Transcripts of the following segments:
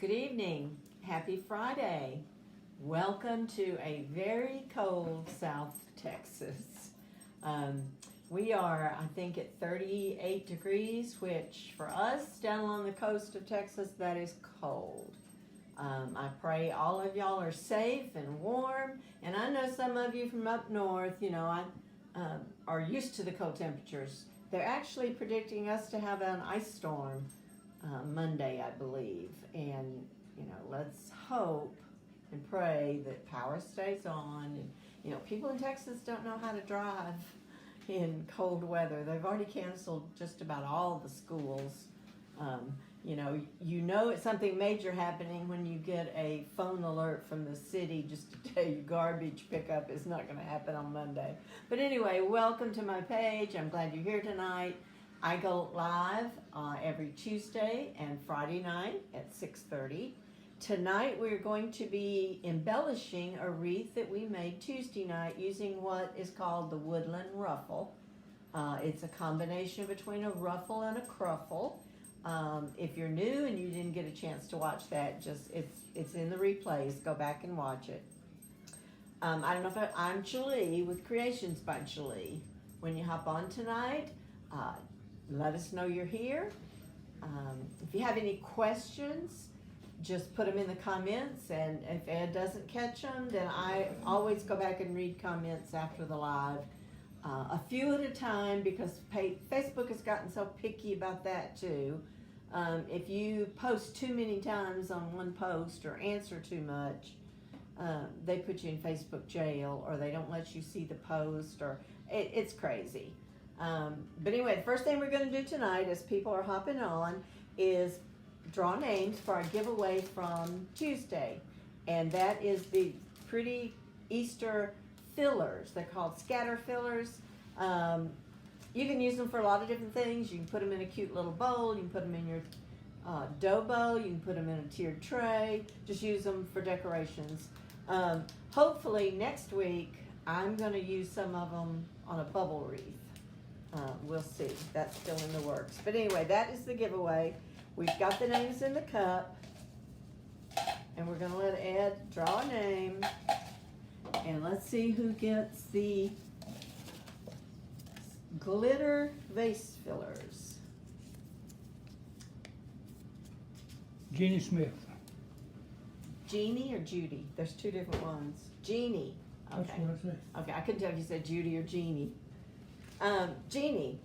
Good evening. Happy Friday. Welcome to a very cold South Texas. We are, I think, at 38 degrees, which for us down along the coast of Texas, that is cold. I pray all of y'all are safe and warm. And I know some of you from up north, are used to the cold temperatures. They're actually predicting us to have an ice storm Monday, I believe. And, let's hope and pray that power stays on. And, people in Texas don't know how to drive in cold weather. They've already canceled just about all the schools. It's something major happening when you get a phone alert from the city just to tell you garbage pickup is not going to happen on Monday. But anyway, welcome to my page. I'm glad you're here tonight. I go live every Tuesday and Friday night at 6:30. Tonight we're going to be embellishing a wreath that we made Tuesday night using what is called the Woodland ruffle. It's a combination between a ruffle and a cruffle. If you're new and you didn't get a chance to watch that, it's in the replays. Go back and watch it. I don't know if I'm Julie with Creations by Julie. When you hop on tonight, let us know you're here. If you have any questions, just put them in the comments, and if Ed doesn't catch them, then I always go back and read comments after the live. A few at a time, because Facebook has gotten so picky about that too. If you post too many times on one post or answer too much, they put you in Facebook jail, or they don't let you see the post, or it's crazy. But anyway, the first thing we're going to do tonight, as people are hopping on, is draw names for our giveaway from Tuesday. And that is the pretty Easter fillers. They're called scatter fillers. You can use them for a lot of different things. You can put them in a cute little bowl. You can put them in your dough bowl. You can put them in a tiered tray. Just use them for decorations. Hopefully next week I'm going to use some of them on a bubble wreath. We'll see. That's still in the works. But anyway, that is the giveaway. We've got the names in the cup. And we're going to let Ed draw a name. And let's see who gets the glitter vase fillers. Jeannie Smith. Jeannie or Judy? There's two different ones. Jeannie. Okay. That's what I say. Okay, I couldn't tell if you said Judy or Jeannie. Jeannie,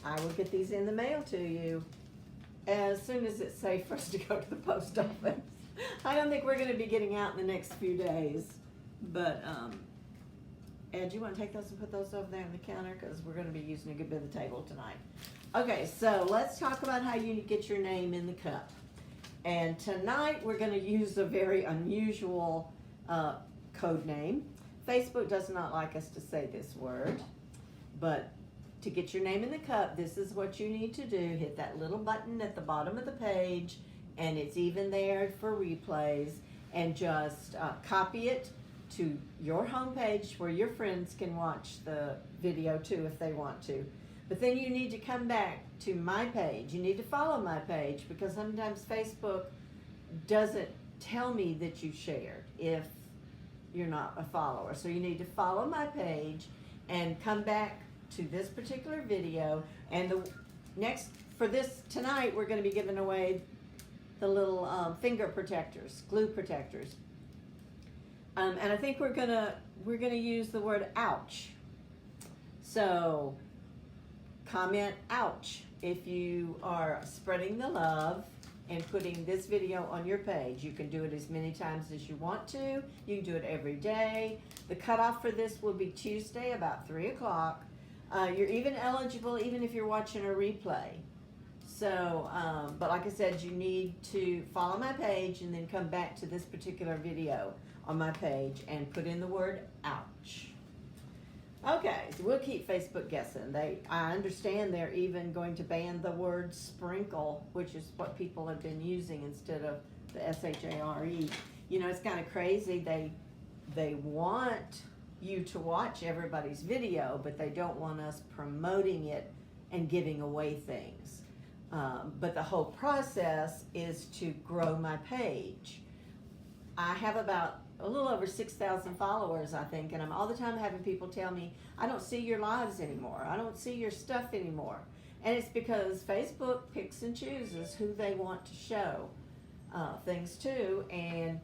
I will get these in the mail to you as soon as it's safe for us to go to the post office. I don't think we're going to be getting out in the next few days, but Ed, you want to take those and put those over there on the counter, because we're going to be using a good bit of the table tonight. Okay, so let's talk about how you get your name in the cup. And tonight we're going to use a very unusual code name. Facebook does not like us to say this word, but to get your name in the cup, this is what you need to do. Hit that little button at the bottom of the page, and it's even there for replays, and just copy it to your homepage where your friends can watch the video too if they want to. But then you need to come back to my page. You need to follow my page, because sometimes Facebook doesn't tell me that you shared if you're not a follower. So you need to follow my page and come back to this particular video. And the next, for this tonight, we're going to be giving away the little finger protectors, glue protectors. And I think we're gonna use the word ouch. So comment ouch if you are spreading the love and putting this video on your page. You can do it as many times as you want to. You can do it every day. The cutoff for this will be Tuesday about 3 o'clock. You're even eligible even if you're watching a replay. So, but like I said, you need to follow my page and then come back to this particular video on my page and put in the word ouch. Okay, so we'll keep Facebook guessing. I understand they're even going to ban the word sprinkle, which is what people have been using instead of the S-H-A-R-E. It's kind of crazy. They want you to watch everybody's video, but they don't want us promoting it and giving away things. But the whole process is to grow my page. I have about a little over 6,000 followers, I think, and I'm all the time having people tell me, I don't see your lives anymore. I don't see your stuff anymore. And it's because Facebook picks and chooses who they want to show things to, and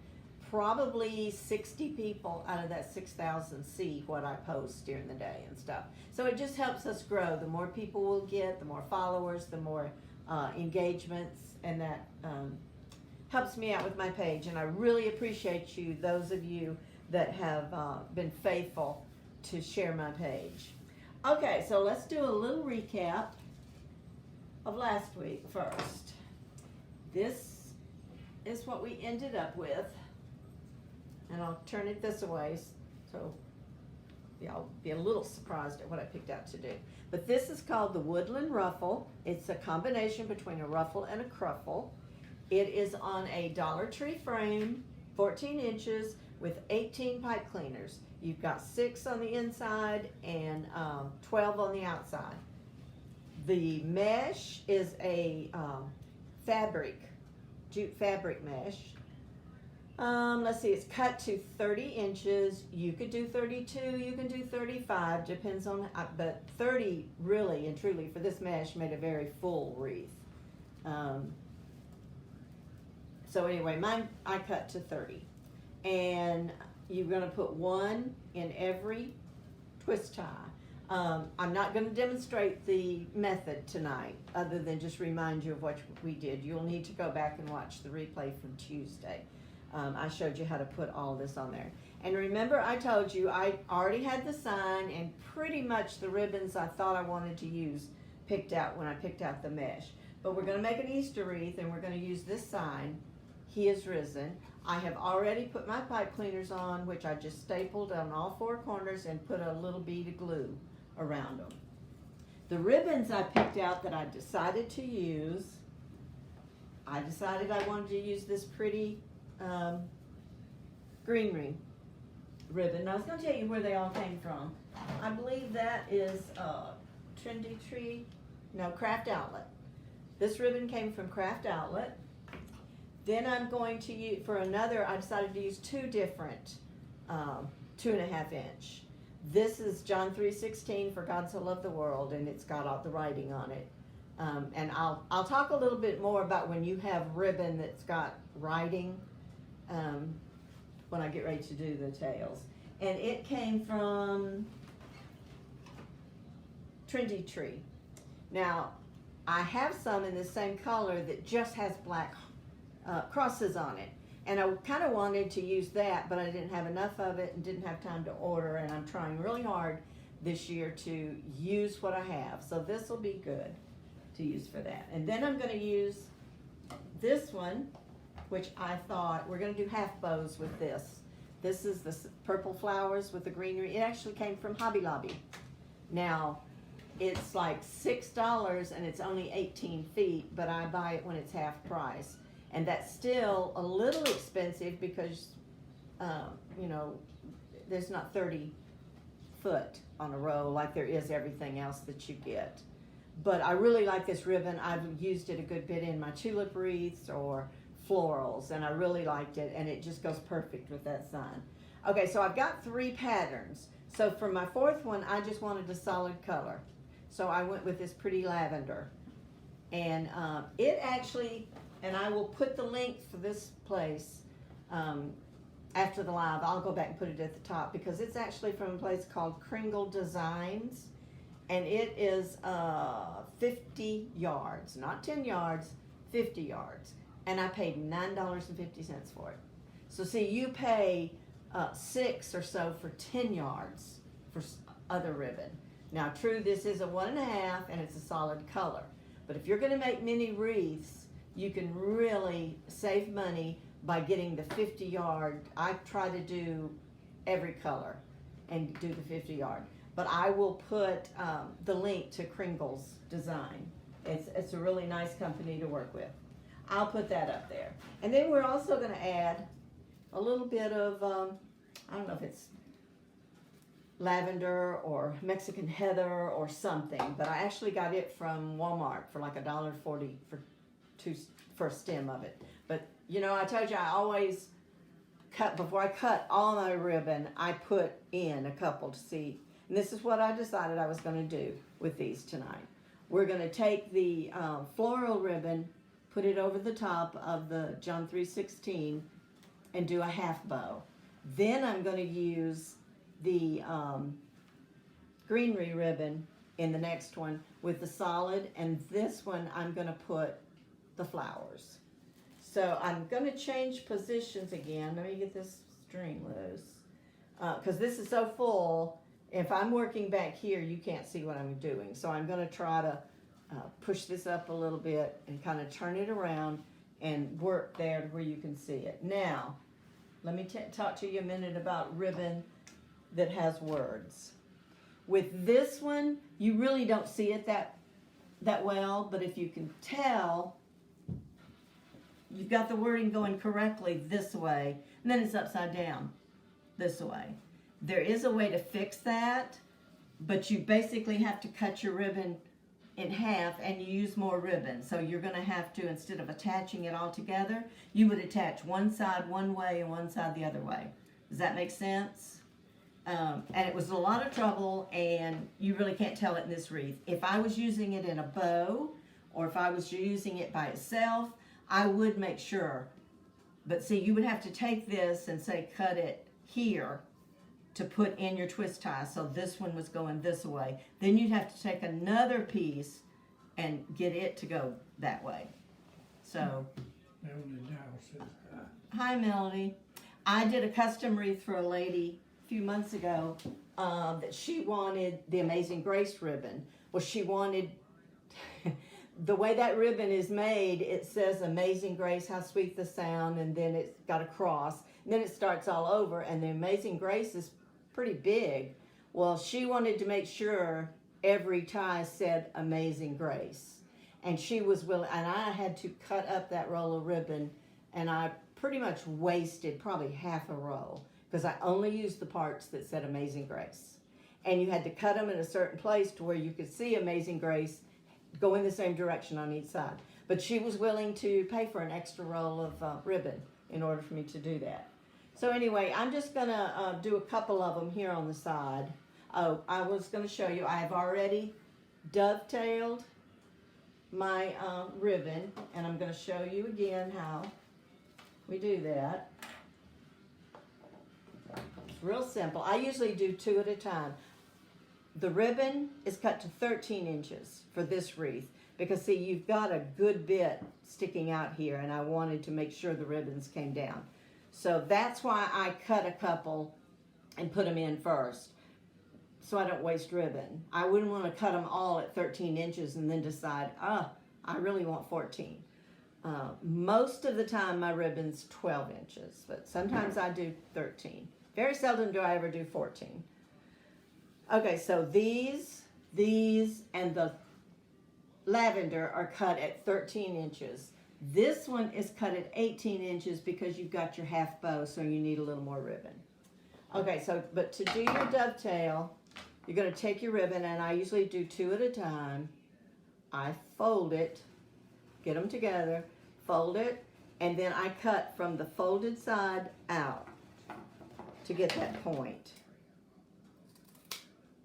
probably 60 people out of that 6,000 see what I post during the day and stuff. So it just helps us grow. The more people we'll get, the more followers, the more engagements, and that helps me out with my page. And I really appreciate you, those of you that have been faithful to share my page. Okay, so let's do a little recap of last week first. This is what we ended up with. And I'll turn it this way so y'all be a little surprised at what I picked out to do. But this is called the Woodland ruffle. It's a combination between a ruffle and a cruffle. It is on a Dollar Tree frame, 14 inches with 18 pipe cleaners. You've got 6 on the inside and 12 on the outside. The mesh is a jute fabric mesh. Let's see, it's cut to 30 inches. You could do 32, you can do 35, depends on, but 30 really and truly for this mesh made a very full wreath. So anyway, mine, I cut to 30. And you're gonna put 1 in every twist tie. I'm not gonna demonstrate the method tonight, other than just remind you of what we did. You'll need to go back and watch the replay from Tuesday. I showed you how to put all this on there. And remember, I told you I already had the sign and pretty much the ribbons I thought I wanted to use picked out when I picked out the mesh. But we're gonna make an Easter wreath and we're gonna use this sign, He is Risen. I have already put my pipe cleaners on, which I just stapled on all 4 corners and put a little bead of glue around them. The ribbons I picked out that I decided to use, I decided I wanted to use this pretty greenery ribbon. Now I was going to tell you where they all came from. I believe that is Craft Outlet. This ribbon came from Craft Outlet. Then I'm going to use, for another, I decided to use 2 different 2.5 inch. This is John 3:16, for God so loved the world, and it's got all the writing on it. And I'll talk a little bit more about when you have ribbon that's got writing when I get ready to do the tails. And it came from Trendy Tree. Now, I have some in the same color that just has black crosses on it. And I kind of wanted to use that, but I didn't have enough of it and didn't have time to order, and I'm trying really hard this year to use what I have. So this will be good to use for that. And then I'm going to use this one, which I thought we're going to do half bows with this. This is the purple flowers with the greenery. It actually came from Hobby Lobby. Now, it's like $6 and it's only 18 feet, but I buy it when it's half price. And that's still a little expensive because, you know, there's not 30 foot on a row like there is everything else that you get. But I really like this ribbon. I've used it a good bit in my tulip wreaths or florals, and I really liked it, and it just goes perfect with that sign. Okay, so I've got 3 patterns. So for my 4th one, I just wanted a solid color. So I went with this pretty lavender. And it actually, and I will put the link for this place after the live. I'll go back and put it at the top because it's actually from a place called Kringle Designs. And it is 50 yards, not 10 yards, 50 yards. And I paid $9.50 for it. So see, you pay $6 or so for 10 yards for other ribbon. Now true, this is a 1.5 and it's a solid color. But if you're gonna make mini wreaths, you can really save money by getting the 50 yard. I try to do every color and do the 50 yard. But I will put the link to Kringle's Design. It's a really nice company to work with. I'll put that up there. And then we're also going to add a little bit of, I don't know if it's lavender or Mexican heather or something, but I actually got it from Walmart for like $1.40 for a stem of it. But you know, I told you I always cut, before I cut all my ribbon, I put in a couple to see. And this is what I decided I was going to do with these tonight. We're going to take the floral ribbon, put it over the top of the John 3:16, and do a half bow. Then I'm going to use the greenery ribbon in the next one with the solid, and this one I'm going to put the flowers. So I'm going to change positions again. Let me get this string loose because this is so full. If I'm working back here, you can't see what I'm doing. So I'm going to try to push this up a little bit and kind of turn it around and work there to where you can see it. Now, let me talk to you a minute about ribbon that has words. With this one, you really don't see it that well, but if you can tell, you've got the wording going correctly this way, and then it's upside down this way. There is a way to fix that, but you basically have to cut your ribbon in half and you use more ribbon. So you're going to have to, instead of attaching it all together, you would attach one side one way and one side the other way. Does that make sense? And it was a lot of trouble, and you really can't tell it in this wreath. If I was using it in a bow, or if I was using it by itself, I would make sure. But see, you would have to take this and say cut it here to put in your twist tie. So this one was going this way. Then you'd have to take another piece and get it to go that way. So, Melody Dow says hi Melody. I did a custom wreath for a lady a few months ago that she wanted the Amazing Grace ribbon. Well, she wanted, the way that ribbon is made, it says Amazing Grace, how sweet the sound, and then it's got a cross. And then it starts all over, and the Amazing Grace is pretty big. Well, she wanted to make sure every tie said Amazing Grace. And she was willing, and I had to cut up that roll of ribbon, and I pretty much wasted probably half a roll because I only used the parts that said Amazing Grace. And you had to cut them in a certain place to where you could see Amazing Grace go in the same direction on each side. But she was willing to pay for an extra roll of ribbon in order for me to do that. So anyway, I'm just going to do a couple of them here on the side. Oh, I was going to show you, I have already dovetailed my ribbon, and I'm going to show you again how we do that. It's real simple. I usually do 2 at a time. The ribbon is cut to 13 inches for this wreath because, see, you've got a good bit sticking out here, and I wanted to make sure the ribbons came down. So that's why I cut a couple and put them in first, so I don't waste ribbon. I wouldn't want to cut them all at 13 inches and then decide, I really want 14. Most of the time my ribbon's 12 inches, but sometimes I do 13. Very seldom do I ever do 14. Okay, so these, and the lavender are cut at 13 inches. This one is cut at 18 inches because you've got your half bow, so you need a little more ribbon. Okay, so, but to do your dovetail, you're going to take your ribbon, and I usually do 2 at a time. I fold it, get them together, fold it, and then I cut from the folded side out to get that point.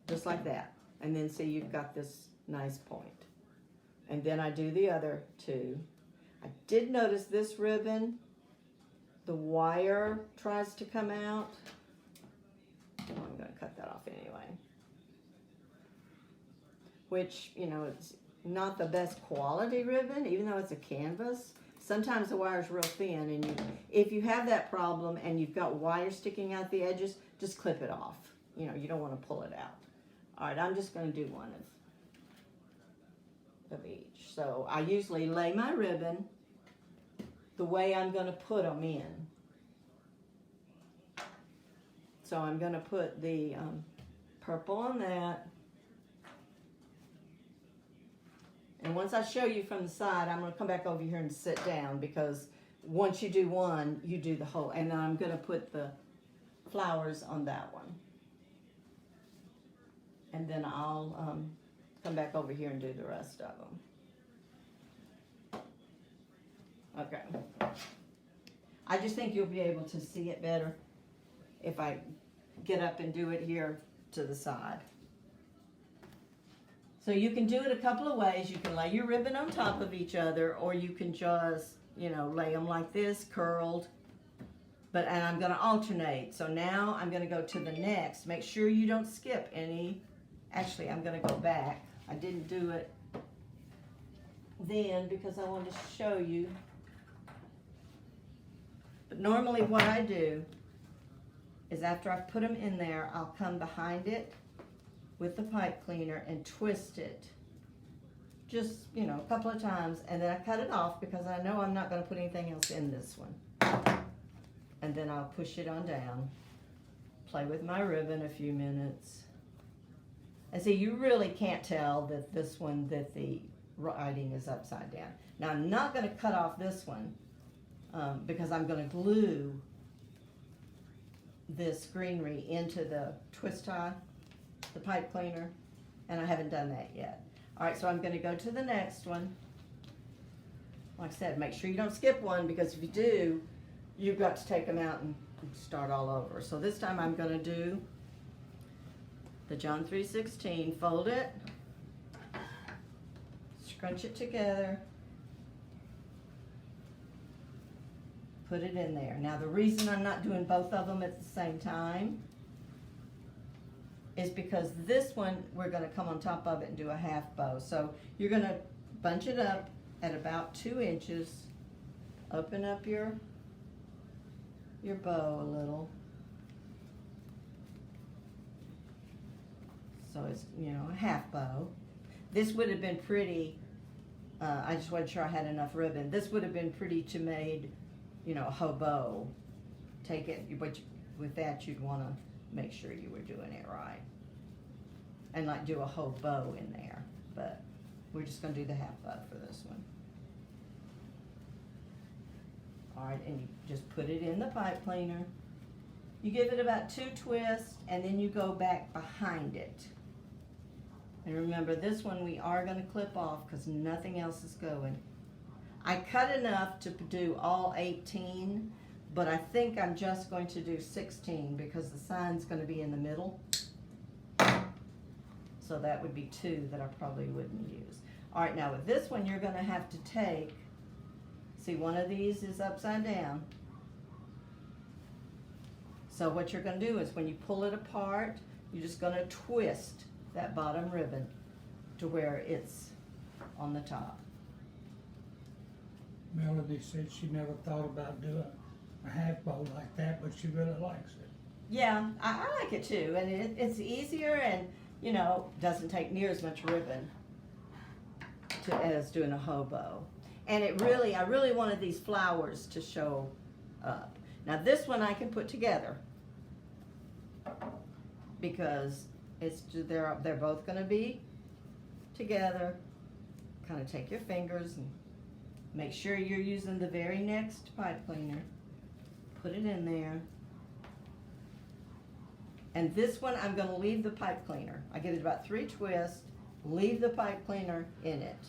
Just like that. And then see, you've got this nice point. And then I do the other 2. I did notice this ribbon, the wire tries to come out. Oh, I'm going to cut that off anyway. Which, you know, it's not the best quality ribbon, even though it's a canvas. Sometimes the wire's real thin, and if you have that problem and you've got wire sticking out the edges, just clip it off. You know, you don't want to pull it out. All right, I'm just going to do one of each. So I usually lay my ribbon the way I'm going to put them in. So I'm going to put the purple on that. And once I show you from the side, I'm going to come back over here and sit down, because once you do one, you do the whole. And then I'm going to put the flowers on that one. And then I'll come back over here and do the rest of them. Okay. I just think you'll be able to see it better if I get up and do it here to the side. So you can do it a couple of ways. You can lay your ribbon on top of each other, or you can just, you know, lay them like this, curled. And I'm gonna alternate. So now I'm gonna go to the next. Make sure you don't skip any. Actually, I'm gonna go back. I didn't do it then because I wanted to show you. But normally what I do is after I've put them in there, I'll come behind it with the pipe cleaner and twist it. Just, you know, a couple of times, and then I cut it off because I know I'm not gonna put anything else in this one. And then I'll push it on down, play with my ribbon a few minutes. And see, you really can't tell that this one, that the writing is upside down. Now I'm not gonna cut off this one because I'm gonna glue this greenery into the twist tie, the pipe cleaner, and I haven't done that yet. All right, so I'm gonna go to the next one. Like I said, make sure you don't skip one, because if you do, you've got to take them out and start all over. So this time I'm gonna do the John 3:16, fold it, scrunch it together, put it in there. Now the reason I'm not doing both of them at the same time is because this one, we're gonna come on top of it and do a half bow. So you're gonna bunch it up at about 2 inches, open up your bow a little. So it's, you know, a half bow. This would have been pretty, I just wasn't sure I had enough ribbon. This would have been pretty to made, you know, a hobo. Take it, but with that you'd wanna make sure you were doing it right. And like do a whole bow in there, but we're just gonna do the half bow for this one. All right, and you just put it in the pipe cleaner. You give it about 2 twists, and then you go back behind it. And remember, this one we are gonna clip off because nothing else is going. I cut enough to do all 18, but I think I'm just going to do 16 because the sign's gonna be in the middle. So that would be 2 that I probably wouldn't use. All right, now with this one, you're gonna have to take, see, one of these is upside down. So what you're gonna do is when you pull it apart, you're just gonna twist that bottom ribbon to where it's on the top. Melody said she never thought about doing a half bow like that, but she really likes it. Yeah, I like it too, and it's easier, and you know, doesn't take near as much ribbon as doing a hobo. And it really, I really wanted these flowers to show up. Now this one I can put together because they're both going to be together. Kind of take your fingers and make sure you're using the very next pipe cleaner. Put it in there. And this one I'm going to leave the pipe cleaner. I give it about 3 twists, leave the pipe cleaner in it.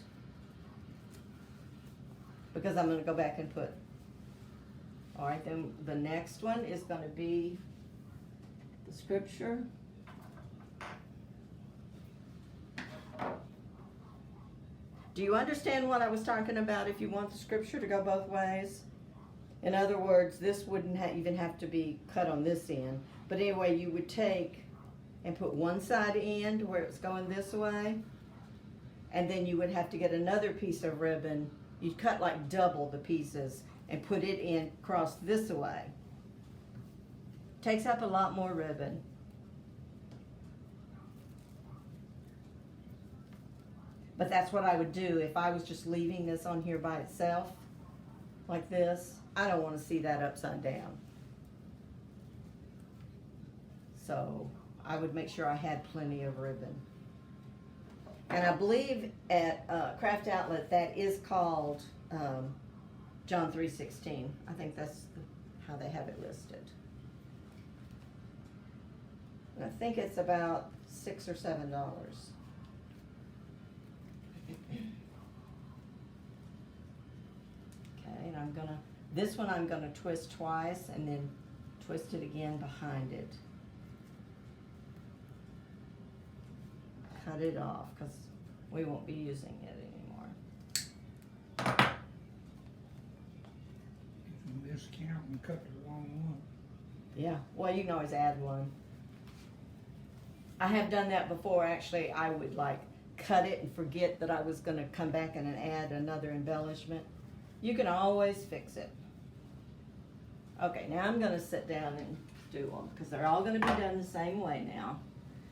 Because I'm going to go back and put. All right, then the next one is going to be the scripture. Do you understand what I was talking about if you want the scripture to go both ways? In other words, this wouldn't even have to be cut on this end. But anyway, you would take and put one side end where it's going this way, and then you would have to get another piece of ribbon. You'd cut like double the pieces and put it in across this way. Takes up a lot more ribbon. But that's what I would do if I was just leaving this on here by itself, like this. I don't want to see that upside down. So I would make sure I had plenty of ribbon. And I believe at Craft Outlet that is called John 3:16. I think that's how they have it listed. And I think it's about $6 or $7. Okay, and this one I'm gonna twist twice and then twist it again behind it. Cut it off, because we won't be using it anymore. If you miscount and cut the wrong one. Yeah, well, you can always add one. I have done that before. Actually, I would like cut it and forget that I was going to come back and add another embellishment. You can always fix it. Okay, now I'm going to sit down and do them because they're all going to be done the same way now.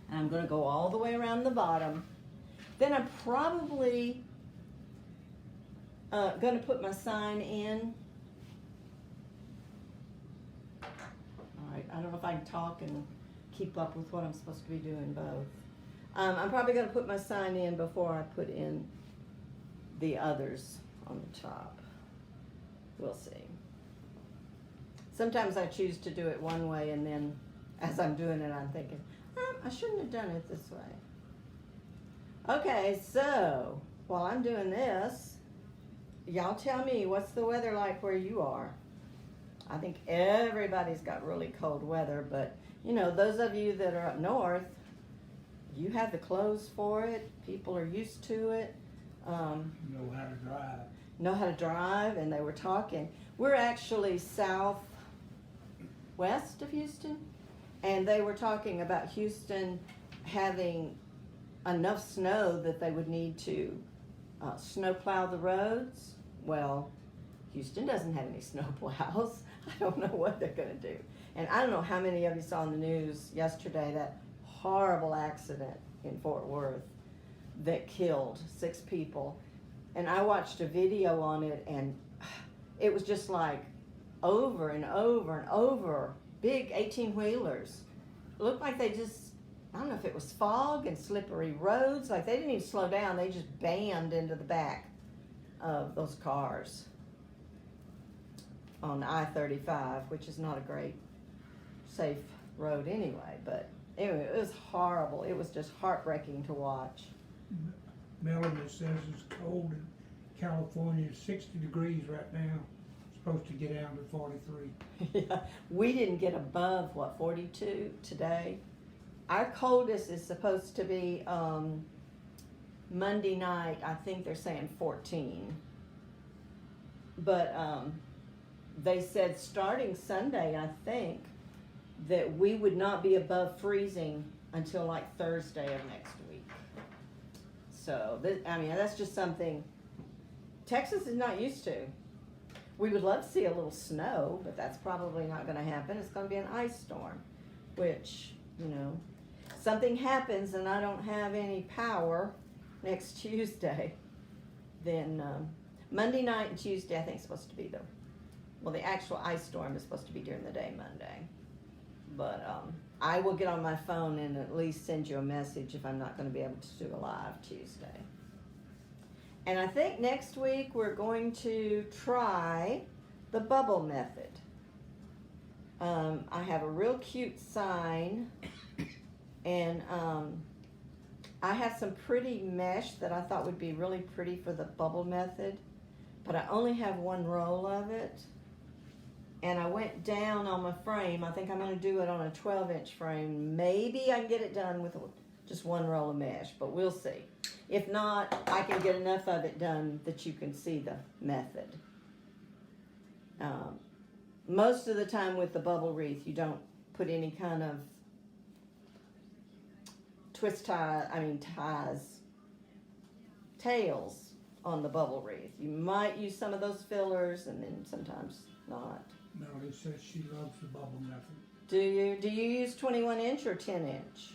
And I'm going to go all the way around the bottom. Then I'm probably going to put my sign in. All right, I don't know if I can talk and keep up with what I'm supposed to be doing both. I'm probably going to put my sign in before I put in the others on the top. We'll see. Sometimes I choose to do it one way, and then as I'm doing it, I'm thinking, I shouldn't have done it this way. Okay, so while I'm doing this, y'all tell me, what's the weather like where you are? I think everybody's got really cold weather, but you know, those of you that are up north, you have the clothes for it. People are used to it. Know how to drive. Know how to drive, and they were talking. We're actually southwest of Houston, and they were talking about Houston having enough snow that they would need to snow plow the roads. Well, Houston doesn't have any snow plows. I don't know what they're going to do. And I don't know how many of you saw in the news yesterday that horrible accident in Fort Worth that killed 6 people. And I watched a video on it, and it was just like over and over and over. Big 18-wheelers. Looked like they just, I don't know if it was fog and slippery roads. Like they didn't even slow down. They just bammed into the back of those cars on I-35, which is not a great, safe road anyway. But anyway, it was horrible. It was just heartbreaking to watch. Melanie says it's cold in California. It's 60 degrees right now. It's supposed to get down to 43. Yeah, we didn't get above, 42 today. Our coldest is supposed to be Monday night. I think they're saying 14. But they said starting Sunday, I think, that we would not be above freezing until like Thursday of next week. So, I mean, that's just something Texas is not used to. We would love to see a little snow, but that's probably not going to happen. It's going to be an ice storm, which, you know, something happens and I don't have any power next Tuesday, then Monday night and Tuesday I think is supposed to be the actual ice storm is supposed to be during the day Monday. But I will get on my phone and at least send you a message if I'm not going to be able to do a live Tuesday. And I think next week we're going to try the bubble method. I have a real cute sign, and I have some pretty mesh that I thought would be really pretty for the bubble method, but I only have one roll of it. And I went down on my frame. I think I'm going to do it on a 12-inch frame. Maybe I can get it done with just one roll of mesh, but we'll see. If not, I can get enough of it done that you can see the method. Most of the time with the bubble wreath, you don't put any kind of tails on the bubble wreath. You might use some of those fillers and then sometimes not. Melanie says she loves the bubble method. Do you? Do you use 21-inch or 10-inch?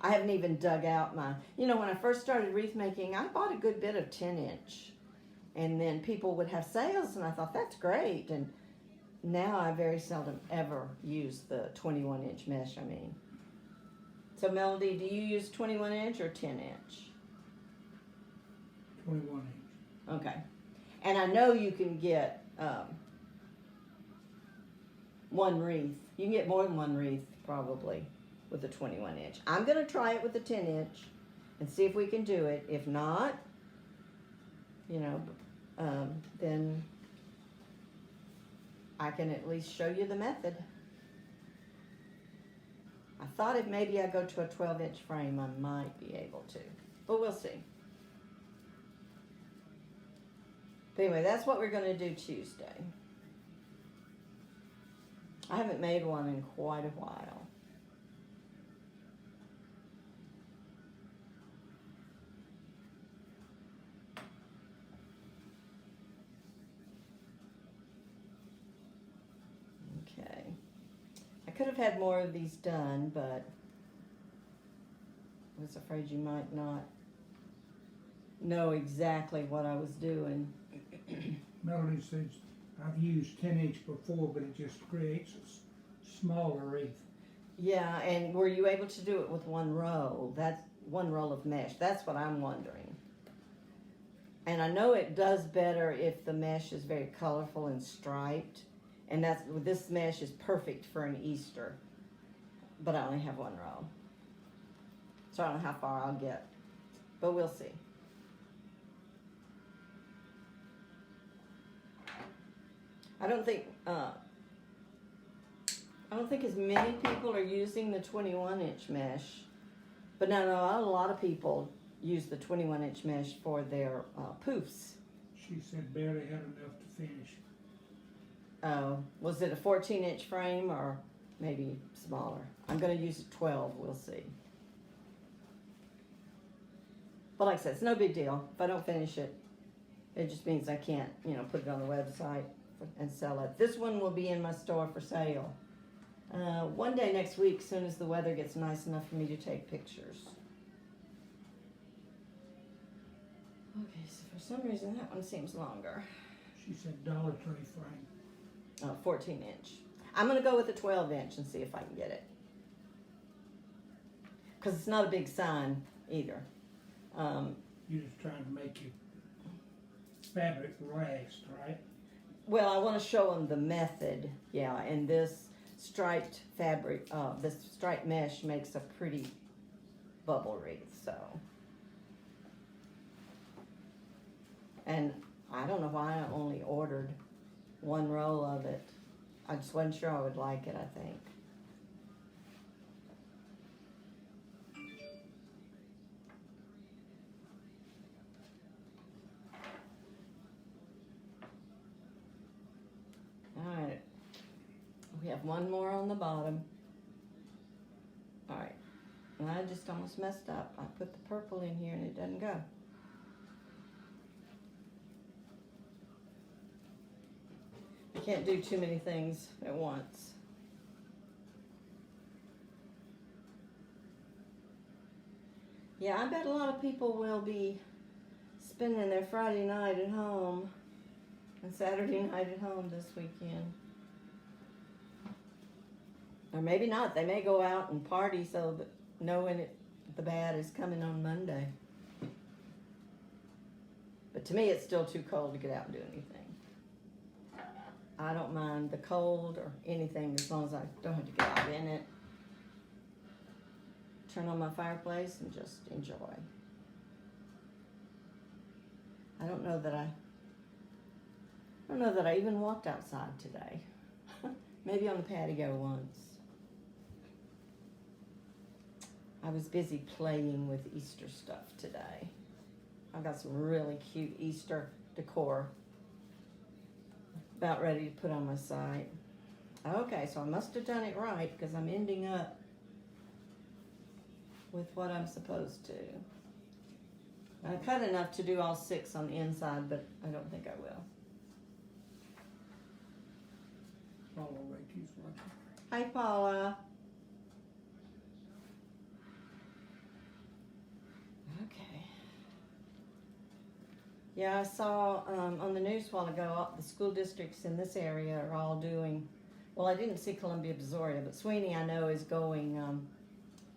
I haven't even dug out my, you know, when I first started wreath making, I bought a good bit of 10-inch. And then people would have sales, and I thought, that's great. And now I very seldom ever use the 21-inch mesh, So, Melody, do you use 21-inch or 10-inch? 21-inch. Okay. And I know you can get one wreath. You can get more than one wreath, probably. with a 21 inch. I'm going to try it with a 10 inch and see if we can do it. If not, you know, then I can at least show you the method. I thought if maybe I go to a 12-inch frame, I might be able to, but we'll see. But anyway, that's what we're going to do Tuesday. I haven't made one in quite a while. Okay. I could have had more of these done, but I was afraid you might not know exactly what I was doing. Melody says, I've used 10-inch before, but it just creates a smaller wreath. Yeah, and were you able to do it with one roll? That's one roll of mesh. That's what I'm wondering. And I know it does better if the mesh is very colorful and striped. And this mesh is perfect for an Easter. But I only have one roll. So I don't know how far I'll get. But we'll see. I don't think as many people are using the 21-inch mesh, but now a lot of people use the 21-inch mesh for their poofs. She said barely had enough to finish. Oh, was it a 14-inch frame or maybe smaller? I'm going to use a 12. We'll see. But like I said, it's no big deal. If I don't finish it, it just means I can't, put it on the website and sell it. This one will be in my store for sale. One day next week, as soon as the weather gets nice enough for me to take pictures. Okay, so for some reason that one seems longer. She said $1.20 frame. 14-inch. I'm going to go with a 12-inch and see if I can get it. Because it's not a big sign either. You're just trying to make your fabric last, right? Well, I want to show them the method, yeah, and this striped fabric, this striped mesh makes a pretty bubble wreath, so. And I don't know why I only ordered one roll of it. I just wasn't sure I would like it, I think. Alright, we have one more on the bottom. Alright, and I just almost messed up. I put the purple in here and it doesn't go. I can't do too many things at once. Yeah, I bet a lot of people will be spending their Friday night at home and Saturday night at home this weekend. Or maybe not. They may go out and party so that knowing the bad is coming on Monday. But to me, it's still too cold to get out and do anything. I don't mind the cold or anything as long as I don't have to get out in it. Turn on my fireplace and just enjoy. I don't know that I even walked outside today. Maybe on the patio once. I was busy playing with Easter stuff today. I've got some really cute Easter decor about ready to put on my site. Okay, so I must have done it right because I'm ending up with what I'm supposed to. I cut enough to do all 6 on the inside, but I don't think I will. Paula Ricky's watching. Hi, Paula. Okay. Yeah, I saw on the news a while ago, the school districts in this area are all doing, well, I didn't see Columbia, Missouri, but Sweeney, I know, is going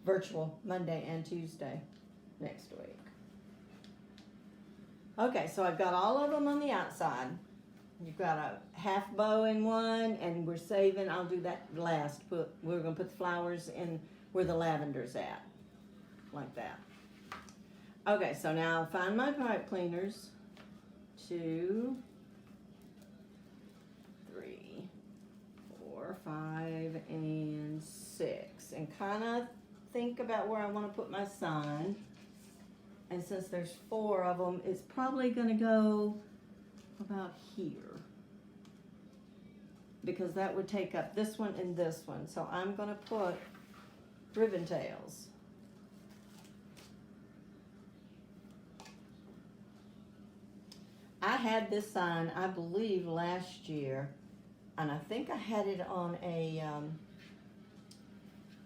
virtual Monday and Tuesday next week. Okay, so I've got all of them on the outside. You've got a half bow in one, and we're saving, I'll do that last. We're going to put the flowers in where the lavender's at, like that. Okay, so now find my pipe cleaners. 2, 3, 4, 5, and 6. And kind of think about where I want to put my sign. And since there's 4 of them, it's probably going to go about here. Because that would take up this one and this one. So I'm going to put ribbon tails. I had this sign, I believe, last year, and I think I had it on a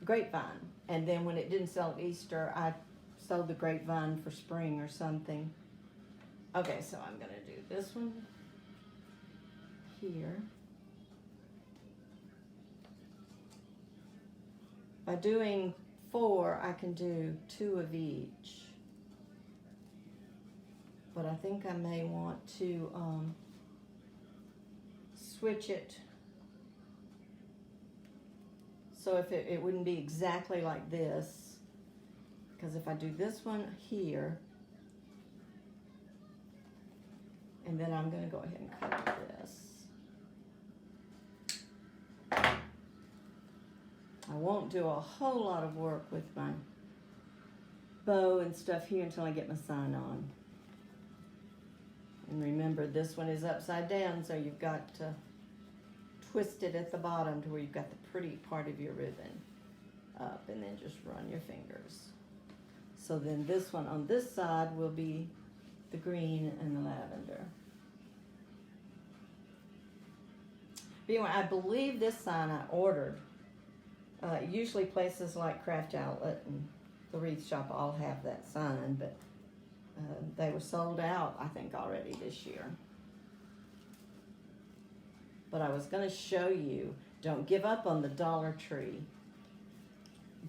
grapevine. And then when it didn't sell at Easter, I sold the grapevine for spring or something. Okay, so I'm going to do this one here. By doing 4, I can do 2 of each. But I think I may want to switch it so if it wouldn't be exactly like this, because if I do this one here, and then I'm going to go ahead and cut this. I won't do a whole lot of work with my bow and stuff here until I get my sign on. And remember, this one is upside down, so you've got to twist it at the bottom to where you've got the pretty part of your ribbon up, and then just run your fingers. So then this one on this side will be the green and the lavender. But anyway, I believe this sign I ordered. Usually places like Craft Outlet and the Wreath Shop all have that sign, but they were sold out, I think, already this year. But I was going to show you, don't give up on the Dollar Tree,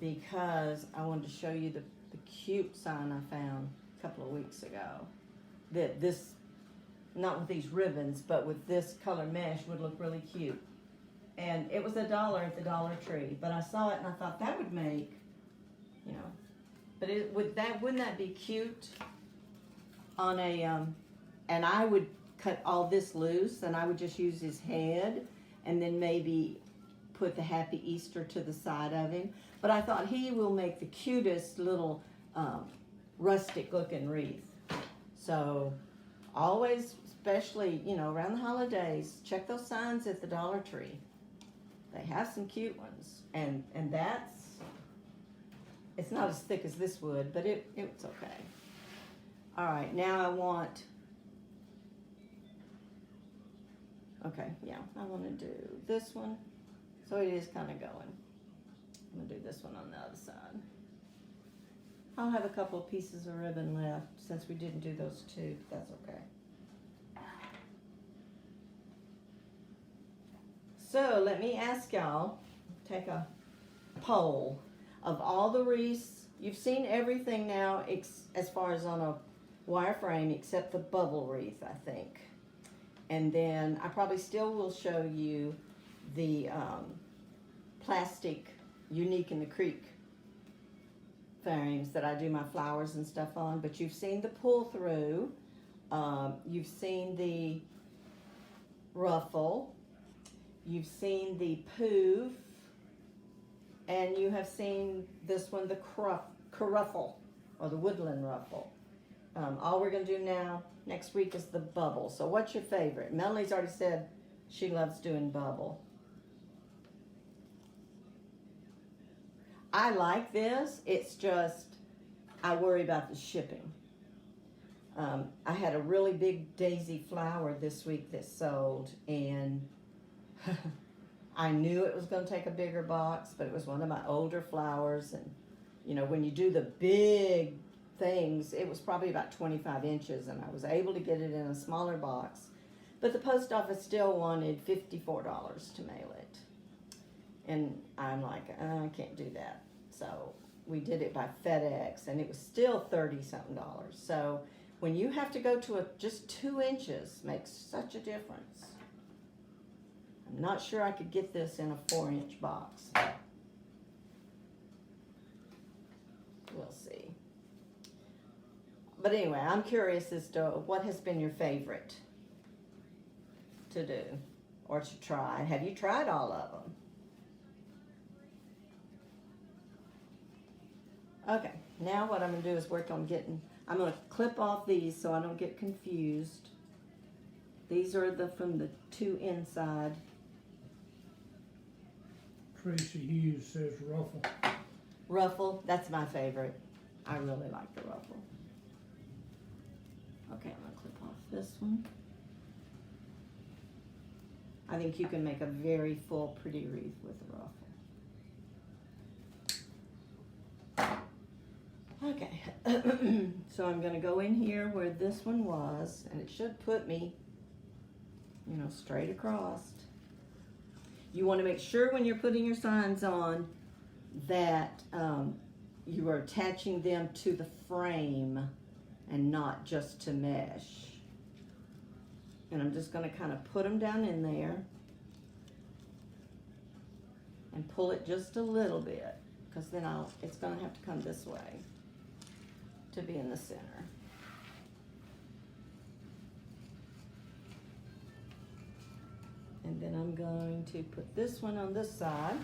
because I wanted to show you the cute sign I found a couple of weeks ago. That this, not with these ribbons, but with this color mesh would look really cute. And it was $1 at the Dollar Tree, but I saw it and I thought that would make, you know, but wouldn't that be cute on a, and I would cut all this loose and I would just use his head and then maybe put the Happy Easter to the side of him. But I thought he will make the cutest little rustic looking wreath. So always, especially, you know, around the holidays, check those signs at the Dollar Tree. They have some cute ones. And it's not as thick as this wood, but it's okay. All right, now I want, okay, yeah, I want to do this one. So it is kind of going. I'm going to do this one on the other side. I'll have a couple of pieces of ribbon left since we didn't do those 2, but that's okay. So let me ask y'all, take a poll of all the wreaths. You've seen everything now as far as on a wireframe except the bubble wreath, I think. And then I probably still will show you the plastic Unique in the Creek frames that I do my flowers and stuff on. But you've seen the pull through. You've seen the ruffle. You've seen the poof, and you have seen this one, the ruffle, or the woodland ruffle. All we're going to do now, next week, is the bubble. So what's your favorite? Melanie's already said she loves doing bubble. I like this. It's just, I worry about the shipping. I had a really big daisy flower this week that sold, and I knew it was going to take a bigger box, but it was one of my older flowers. And, you know, when you do the big things, it was probably about 25 inches, and I was able to get it in a smaller box. But the post office still wanted $54 to mail it. And I'm like, I can't do that. So we did it by FedEx, and it was still $30-something. So when you have to go to just 2 inches, makes such a difference. I'm not sure I could get this in a 4-inch box. we'll see. But anyway, I'm curious as to what has been your favorite to do or to try. Have you tried all of them? Okay, now what I'm going to do is work on I'm going to clip off these so I don't get confused. These are from the two inside. Tracy Hughes says ruffle. Ruffle, that's my favorite. I really like the ruffle. Okay, I'm going to clip off this one. I think you can make a very full, pretty wreath with a ruffle. Okay, so I'm going to go in here where this one was, and it should put me, you know, straight across. You want to make sure when you're putting your signs on that you are attaching them to the frame and not just to mesh. And I'm just going to kind of put them down in there and pull it just a little bit, because then it's going to have to come this way to be in the center. And then I'm going to put this one on this side.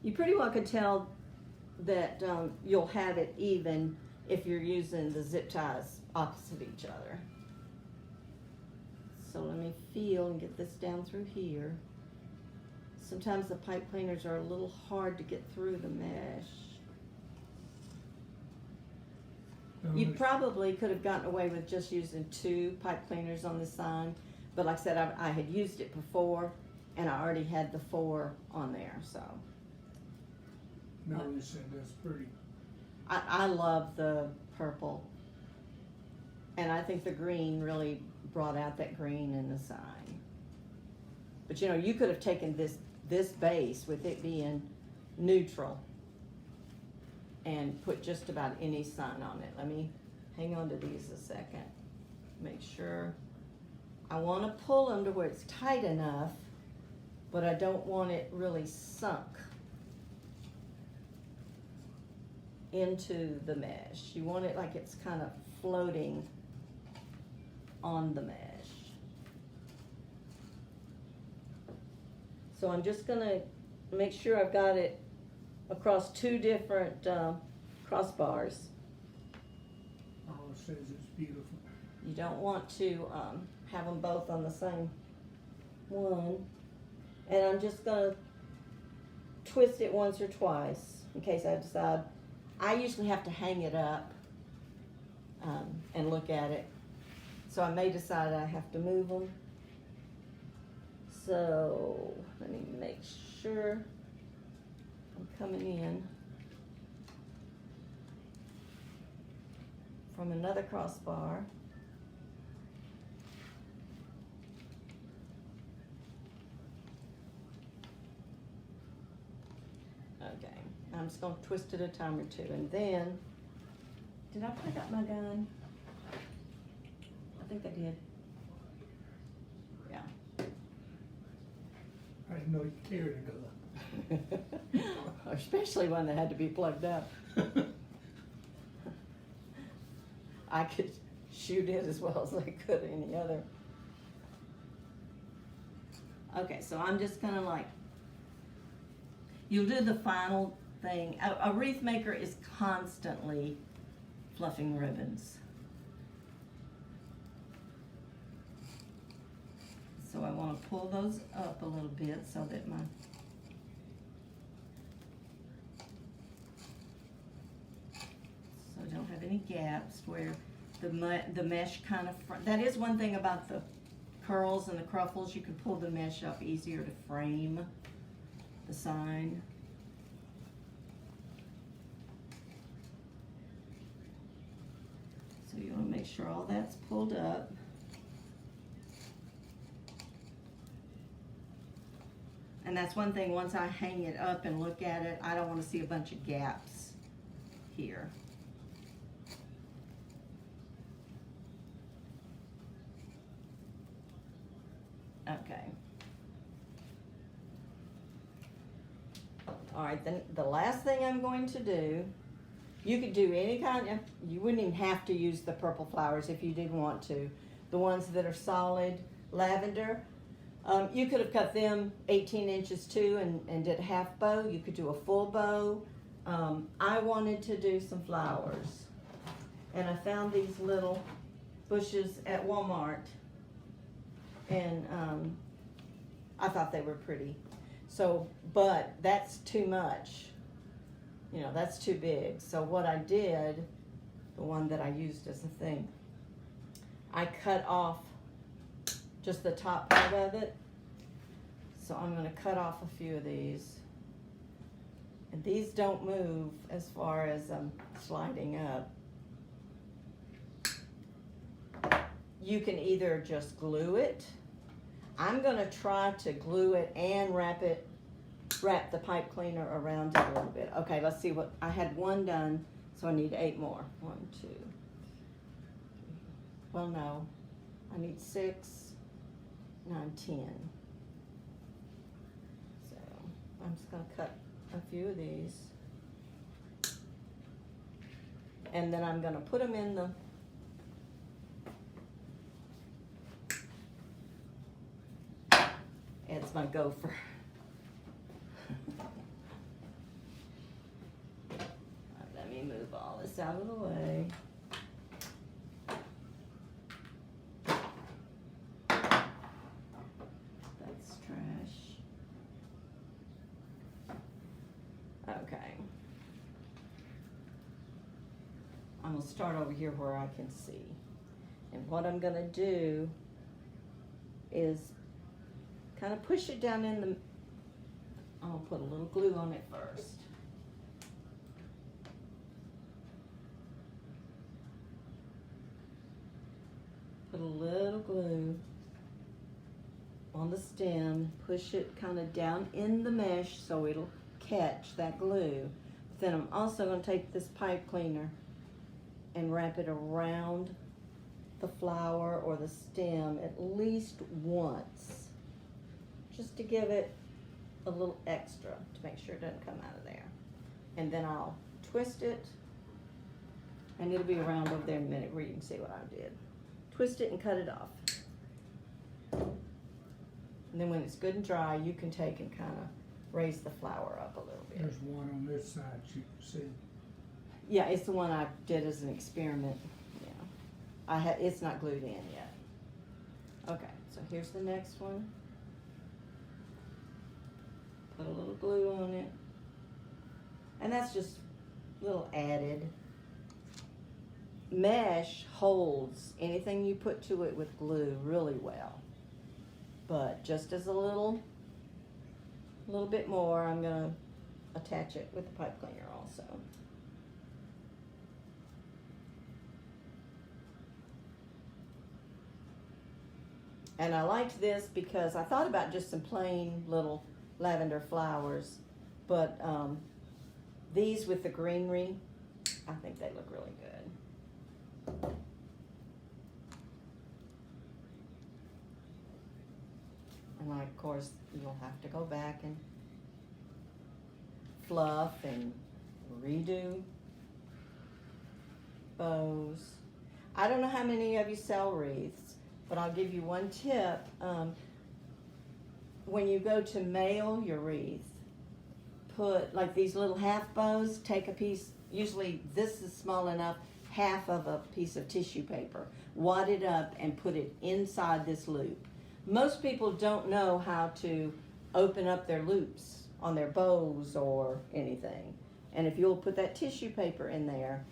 You pretty well could tell that you'll have it even if you're using the zip ties opposite each other. So let me feel and get this down through here. Sometimes the pipe cleaners are a little hard to get through the mesh. You probably could have gotten away with just using 2 pipe cleaners on this sign, but like I said, I had used it before, and I already had the 4 on there, so. Melanie said that's pretty. I love the purple, and I think the green really brought out that green in the sign. But you know, you could have taken this base with it being neutral and put just about any sign on it. Let me hang on to these a second. Make sure. I want to pull them to where it's tight enough, but I don't want it really sunk into the mesh. You want it like it's kind of floating on the mesh. So I'm just going to make sure I've got it across 2 different crossbars. Oh, it says it's beautiful. You don't want to have them both on the same one. And I'm just going to twist it once or twice in case I decide. I usually have to hang it up and look at it. So I may decide I have to move them. So let me make sure I'm coming in from another crossbar. Okay, I'm just going to twist it a time or 2, and then, did I pick up my gun? I think I did. Yeah. I didn't know you carried a gun. Especially one that had to be plugged up. I could shoot it as well as I could any other. Okay, so I'm just gonna you'll do the final thing. A wreath maker is constantly fluffing ribbons. So I want to pull those up a little bit so that so I don't have any gaps where the mesh kind of that is one thing about the curls and the cruffles. You can pull the mesh up easier to frame the sign. So you want to make sure all that's pulled up. And that's one thing, once I hang it up and look at it, I don't want to see a bunch of gaps here. Okay. All right, then the last thing I'm going to do, you could do any kind of, you wouldn't even have to use the purple flowers if you didn't want to. The ones that are solid lavender, you could have cut them 18 inches too and did a half bow. You could do a full bow. I wanted to do some flowers, and I found these little bushes at Walmart, and I thought they were pretty. So, but that's too much. You know, that's too big. So what I did, the one that I used as a thing, I cut off just the top part of it. So I'm going to cut off a few of these. And these don't move as far as sliding up. You can either just glue it. I'm going to try to glue it and wrap the pipe cleaner around it a little bit. Okay, let's see what, I had one done, so I need 8 more. 1, 2, 3. Well, no, I need 6, 9, 10. So I'm just going to cut a few of these. And then I'm going to put them in the it's my gopher. Let me move all this out of the way. That's trash. Okay. I'm going to start over here where I can see. And what I'm going to do is kind of push it down in the, I'm going to put a little glue on it first. Put a little glue on the stem, push it kind of down in the mesh so it'll catch that glue. Then I'm also going to take this pipe cleaner and wrap it around the flower or the stem at least once, just to give it a little extra to make sure it doesn't come out of there. And then I'll twist it, and it'll be around over there in a minute where you can see what I did. Twist it and cut it off. And then when it's good and dry, you can take and kind of raise the flower up a little bit. There's one on this side you can see. Yeah, it's the one I did as an experiment. Yeah, it's not glued in yet. Okay, so here's the next one. Put a little glue on it. And that's just a little added. Mesh holds anything you put to it with glue really well. But just as a little bit more, I'm going to attach it with the pipe cleaner also. And I liked this because I thought about just some plain little lavender flowers, but these with the greenery, I think they look really good. And of course, you'll have to go back and fluff and redo bows. I don't know how many of you sell wreaths, but I'll give you one tip. When you go to mail your wreath, put like these little half bows, take a piece, usually this is small enough, half of a piece of tissue paper, wad it up and put it inside this loop. Most people don't know how to open up their loops on their bows or anything. And if you'll put that tissue paper in there,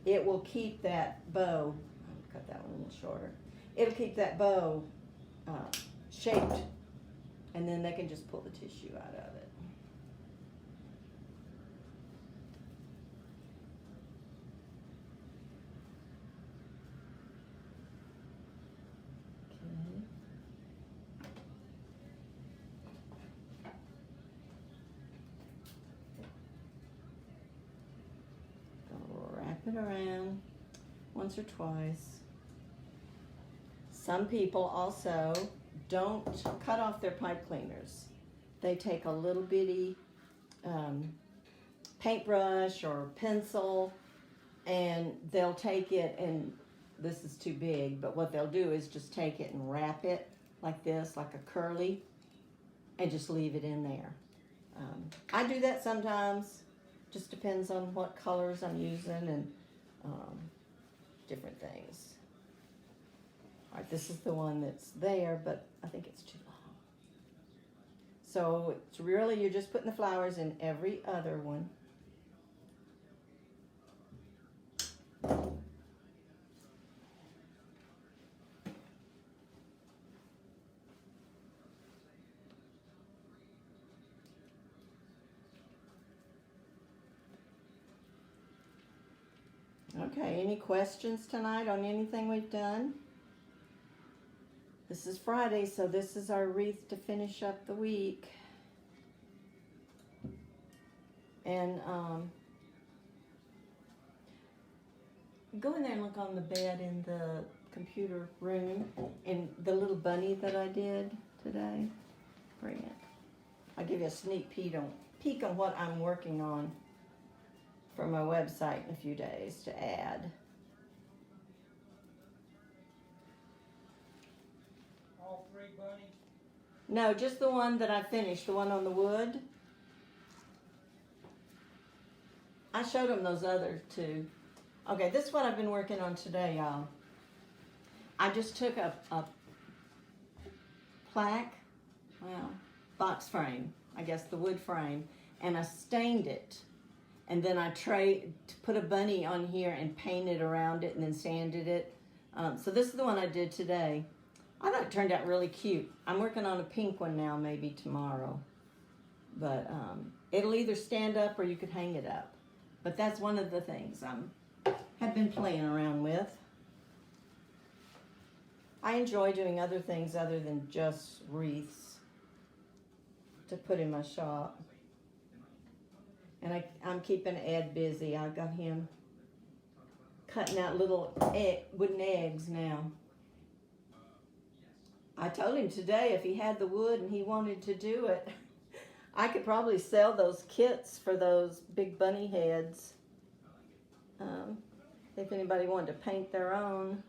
it will keep that bow, I'll cut that one a little shorter, it'll keep that bow shaped, and then they can just pull the tissue out of it. Okay. Gonna wrap it around once or twice. Some people also don't cut off their pipe cleaners. They take a little bitty paintbrush or pencil, and they'll take it, and this is too big, but what they'll do is just take it and wrap it like this, like a curly, and just leave it in there. I do that sometimes, just depends on what colors I'm using and different things. All right, this is the one that's there, but I think it's too long. So it's really, you're just putting the flowers in every other one. Okay, any questions tonight on anything we've done? This is Friday, so this is our wreath to finish up the week. And go in there and look on the bed in the computer room, and the little bunny that I did today. Bring it. I'll give you a sneak peek on what I'm working on for my website in a few days to add. All three bunnies? No, just the one that I finished, the one on the wood. I showed them those other two. Okay, this is what I've been working on today, y'all. I just took a plaque, well, box frame, I guess the wood frame, and I stained it. And then I put a bunny on here and painted around it and then sanded it. So this is the one I did today. I thought it turned out really cute. I'm working on a pink one now, maybe tomorrow. But it'll either stand up or you could hang it up. But that's one of the things I have been playing around with. I enjoy doing other things other than just wreaths to put in my shop. And I'm keeping Ed busy. I've got him cutting out little wooden eggs now. I told him today if he had the wood and he wanted to do it, I could probably sell those kits for those big bunny heads. If anybody wanted to paint their own.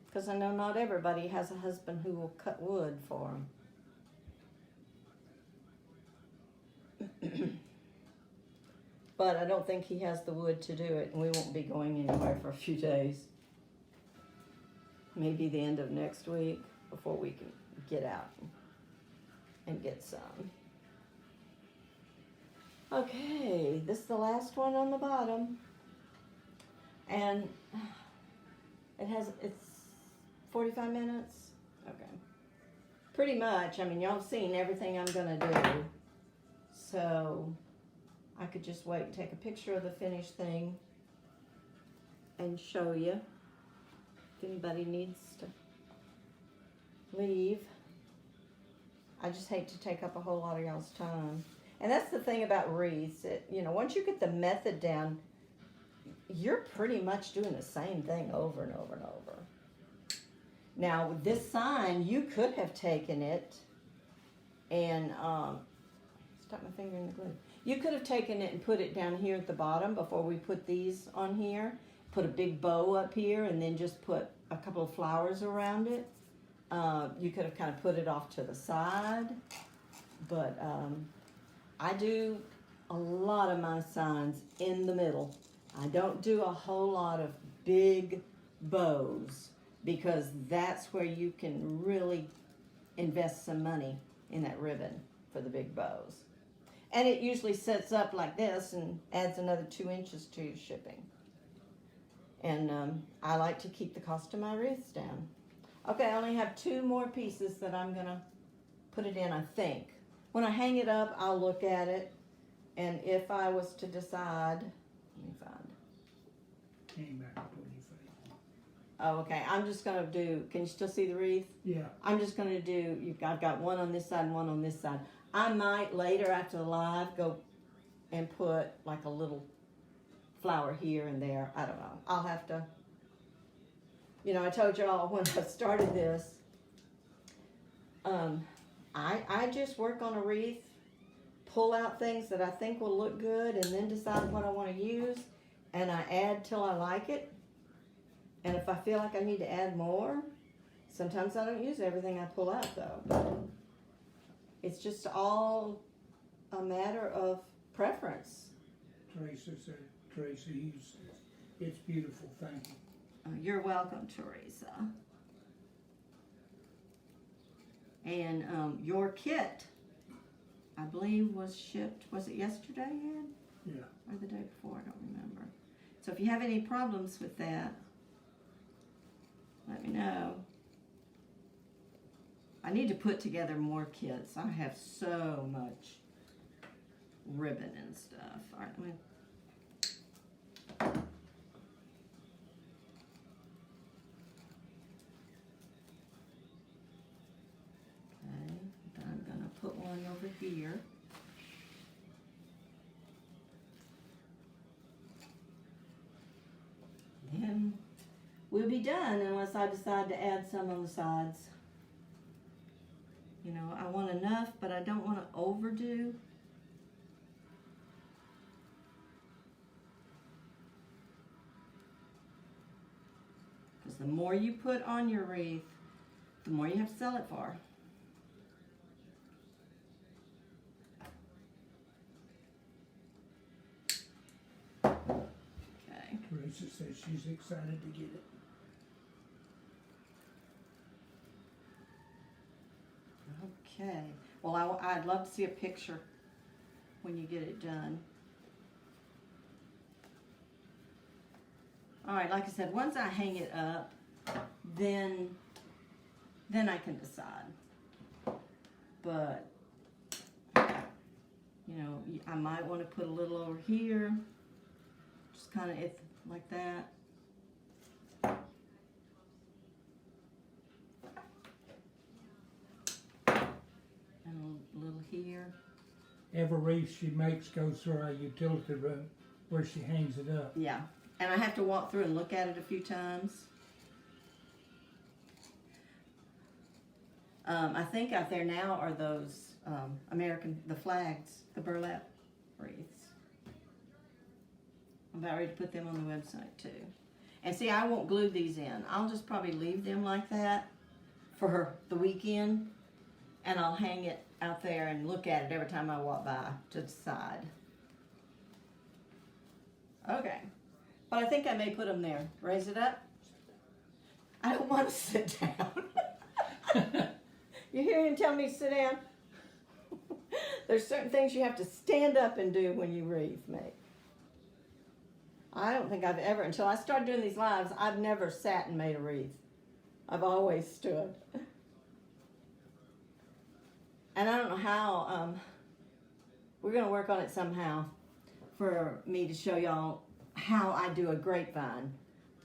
Because I know not everybody has a husband who will cut wood for them. But I don't think he has the wood to do it, and we won't be going anywhere for a few days. Maybe the end of next week before we can get out and get some. Okay, this is the last one on the bottom. And it's 45 minutes? Okay. Pretty much. I mean, y'all have seen everything I'm going to do. So I could just wait and take a picture of the finished thing and show you if anybody needs to leave. I just hate to take up a whole lot of y'all's time. And that's the thing about wreaths. Once you get the method down, you're pretty much doing the same thing over and over and over. Now, with this sign, you could have taken it and, stuck my finger in the glue. You could have taken it and put it down here at the bottom before we put these on here. Put a big bow up here and then just put a couple of flowers around it. You could have kind of put it off to the side. But I do a lot of my signs in the middle. I don't do a whole lot of big bows because that's where you can really invest some money in that ribbon for the big bows. And it usually sets up like this and adds another 2 inches to your shipping. And I like to keep the cost of my wreaths down. Okay, I only have 2 more pieces that I'm gonna put it in, I think. When I hang it up, I'll look at it. And if I was to decide, let me find. Came back up on your face. Oh, okay. I'm just gonna do. Can you still see the wreath? Yeah. I'm just gonna do. I've got one on this side and one on this side. I might later after the live go and put like a little flower here and there. I don't know. I'll have to. I told y'all when I started this, I just work on a wreath, pull out things that I think will look good, and then decide what I want to use, and I add till I like it. And if I feel like I need to add more, sometimes I don't use everything I pull out though. But it's just all a matter of preference. Teresa said, Teresa Hughes says, it's beautiful, thank you. You're welcome, Teresa. And your kit, I believe, was shipped, was it yesterday, Ed? Yeah. Or the day before, I don't remember. So if you have any problems with that, let me know. I need to put together more kits. I have so much ribbon and stuff. All right, let me... I'm gonna put one over here. Then we'll be done unless I decide to add some on the sides. You know, I want enough, but I don't want to overdo. Because the more you put on your wreath, the more you have to sell it for. Okay. Teresa says she's excited to get it. Okay. Well, I'd love to see a picture when you get it done. All right, like I said, once I hang it up, then I can decide. But, you know, I might want to put a little over here, just kind of like that. And a little here. Every wreath she makes goes through our utility room where she hangs it up. Yeah, and I have to walk through and look at it a few times. I think out there now are those the flags, the burlap wreaths. I'm about ready to put them on the website too. And see, I won't glue these in. I'll just probably leave them like that for the weekend, and I'll hang it out there and look at it every time I walk by to decide. Okay, but I think I may put them there. Raise it up. I don't want to sit down. You hear him tell me to sit down? There's certain things you have to stand up and do when you wreath make. I don't think I've ever, until I started doing these lives, I've never sat and made a wreath. I've always stood. And I don't know how, we're going to work on it somehow for me to show y'all how I do a grapevine.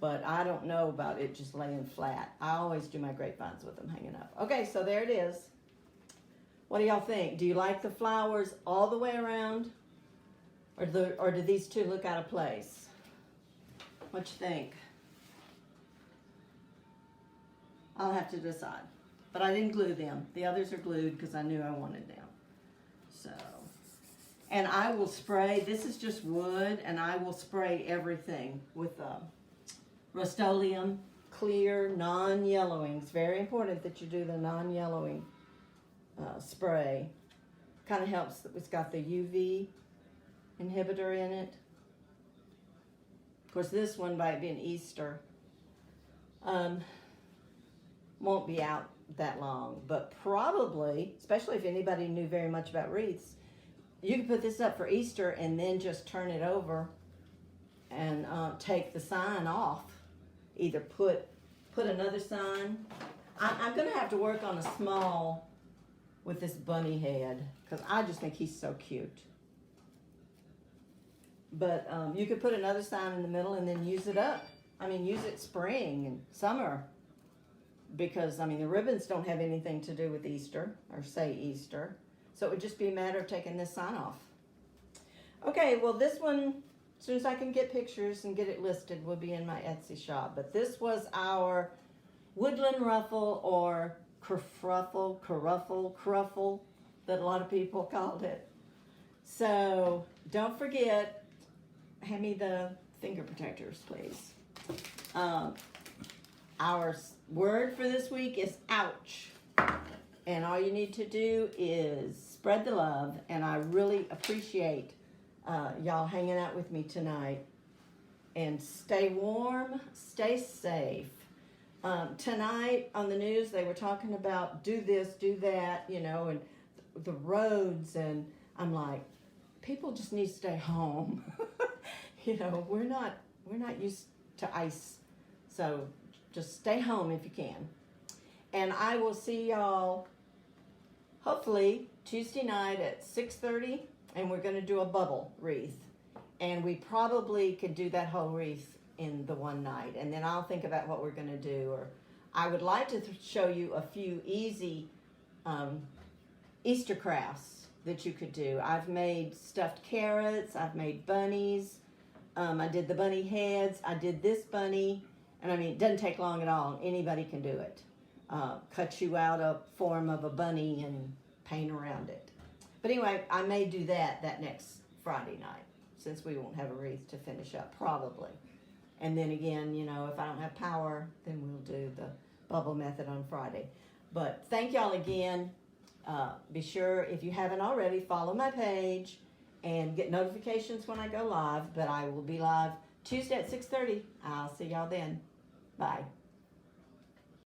But I don't know about it just laying flat. I always do my grapevines with them hanging up. Okay, so there it is. What do y'all think? Do you like the flowers all the way around? Or do these two look out of place? What you think? I'll have to decide. But I didn't glue them. The others are glued because I knew I wanted them. So, and I will spray, this is just wood, and I will spray everything with Rust-Oleum clear, non-yellowing. It's very important that you do the non-yellowing spray. Kind of helps, it's got the UV inhibitor in it. Of course, this one, by it being Easter, won't be out that long, but probably, especially if anybody knew very much about wreaths, you could put this up for Easter and then just turn it over and take the sign off. Either put another sign. I'm gonna have to work on a small with this bunny head because I just think he's so cute. But you could put another sign in the middle and then use it up. I mean, use it spring and summer. Because, I mean, the ribbons don't have anything to do with Easter, or say Easter. So it would just be a matter of taking this sign off. Okay, well this one, as soon as I can get pictures and get it listed, will be in my Etsy shop. But this was our Woodland ruffle or cruffle, that a lot of people called it. So don't forget, hand me the finger protectors, please. Our word for this week is ouch. And all you need to do is spread the love. And I really appreciate y'all hanging out with me tonight. And stay warm, stay safe. Tonight on the news, they were talking about do this, do that, you know, and the roads. And I'm like, people just need to stay home. You know, we're not used to ice. So just stay home if you can. And I will see y'all hopefully Tuesday night at 6:30, and we're going to do a bubble wreath. And we probably could do that whole wreath in the one night. And then I'll think about what we're going to do. Or I would like to show you a few easy Easter crafts that you could do. I've made stuffed carrots. I've made bunnies. I did the bunny heads. I did this bunny. And I mean, it doesn't take long at all. Anybody can do it. Cut you out a form of a bunny and paint around it. But anyway, I may do that next Friday night, since we won't have a wreath to finish up, probably. And then again, you know, if I don't have power, then we'll do the bubble method on Friday. But thank y'all again. Be sure, if you haven't already, follow my page and get notifications when I go live. But I will be live Tuesday at 6:30. I'll see y'all then. Bye.